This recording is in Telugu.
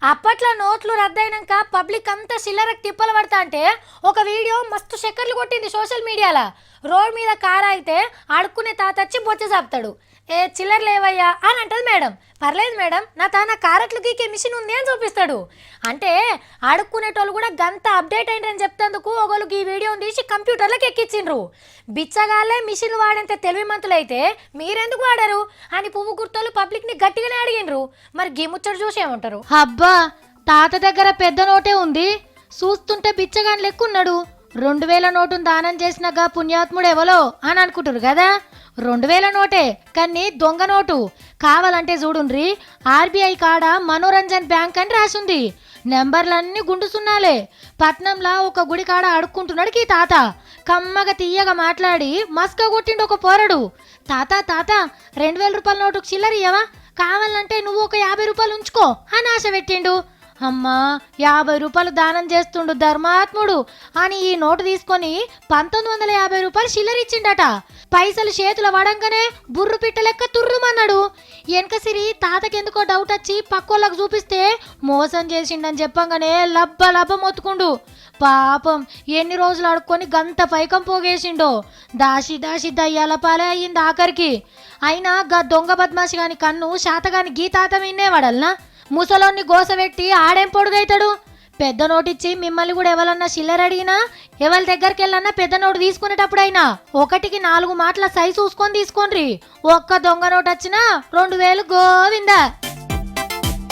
అప్పట్లో నోట్లు రద్దయినాక పబ్లిక్ అంతా చిల్లరకు తిప్పలు పడతా అంటే ఒక వీడియో మస్తు చక్కర్లు కొట్టింది సోషల్ మీడియాలో. రోడ్ మీద కారు అయితే అడుక్కునే తాత వచ్చి బొచ్చ చాపుతాడు. ఏ చిల్లర లేవయ్యా అని అంటది మేడం. పర్లేదు మేడం, నా కారట్లు గీకే మిషన్ ఉంది అని చూపిస్తాడు. అంటే అడుక్కునేటోళ్ళు కూడా గంత అప్డేట్ అయిందని చెప్తేందుకు ఒకళ్ళు ఈ వీడియోని తీసి కంప్యూటర్లకు ఎక్కించిండ్రు. బిచ్చగాళ్ళే మిషన్లు వాడేంత తెలివిమంతులైతే మీరెందుకు వాడారు అని పువ్వు గుర్తోళ్ళు పబ్లిక్ని గట్టిగానే అడిగినరు. మరి గీ ముచ్చడు చూసి ఏమంటారు? అబ్బా, తాత దగ్గర పెద్ద నోటే ఉంది, చూస్తుంటే బిచ్చగాని లెక్కున్నాడు. 2000 నోటును దానం చేసినాక పుణ్యాత్ముడు ఎవలో అని అనుకుంటారు కదా. 2000 నోటే కానీ దొంగ నోటు. కావాలంటే చూడుండ్రి, ఆర్బీఐ కాడ మనోరంజన్ బ్యాంక్ అని రాసింది. నెంబర్లన్నీ గుండు సున్నాలే. పట్నంలో ఒక గుడి కాడ అడుక్కుంటున్నాడు ఈ తాత. కమ్మగా తీయగా మాట్లాడి మస్క కొట్టిండు ఒక పోరడు. తాత తాత 2000 రూపాయల నోటుకు చిల్లర ఇయ్యవా, కావాలంటే నువ్వు ఒక 50 రూపాయలు ఉంచుకో అని ఆశ పెట్టిండు. అమ్మా, 50 రూపాయలు దానం చేస్తుండు ధర్మాత్ముడు అని ఈ నోటు తీసుకొని 1950 రూపాయలు చిల్లర ఇచ్చిండట. పైసలు చేతుల వడంగానే బుర్రు పిట్ట లెక్క తుర్రుమన్నాడు. వెనకసిరి తాతకెందుకో డౌట్ వచ్చి పక్కోళ్ళకు చూపిస్తే మోసం చేసిండని చెప్పంగానే లబ్బ మొత్తుకుండు. పాపం ఎన్ని రోజులు అడుక్కొని గంత పైకం పోగేసిండో. దాసి దయ్యాల పాలే అయ్యింది ఆఖరికి. అయినా గా దొంగ బద్మాషి గాని కన్ను శాతగాని గీతాత విన్నేవాడల్నా. ముసలోన్ని గోసబెట్టి ఆడేం పొడుగైతాడు. పెద్ద నోటిచ్చి మిమ్మల్ని కూడా ఎవరన్నా చిల్లర అడిగినా, ఎవరి దగ్గరికి వెళ్ళన్నా పెద్ద నోటు తీసుకునేటప్పుడైనా 1కి 4 మాటల సైజు చూసుకొని తీసుకోండి. ఒక్క దొంగ నోటు వచ్చినా 2000 గోవిందా.